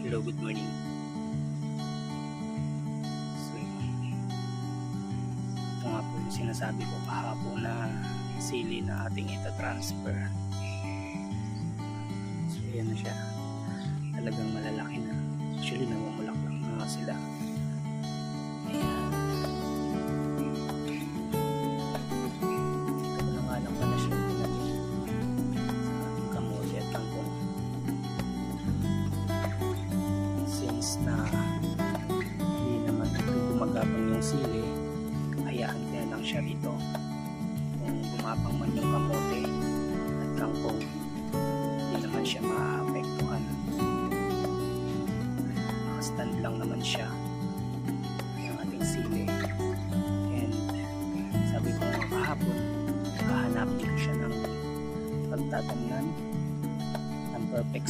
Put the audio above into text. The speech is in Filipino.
Hello, good morning. So, ito nga po yung sinasabi ko kahapon na sili na ating ita-transfer. So, yan na siya. Talagang malalaki na. Actually, namumulaklak na nga sila. Ayan. Ito na nga lang pala siya pinagin sa kamote at kangkong. Since na hindi naman ito gumagapang yung sili, hayaan kaya lang siya dito. Kung gumapang man yung kamote at kangkong, hindi naman siya maapektuhan. Nakastand lang naman siya yung ating sili. And sabi ko nga kahapon, hahanapin ko siya ng pagtatamnan ng perfect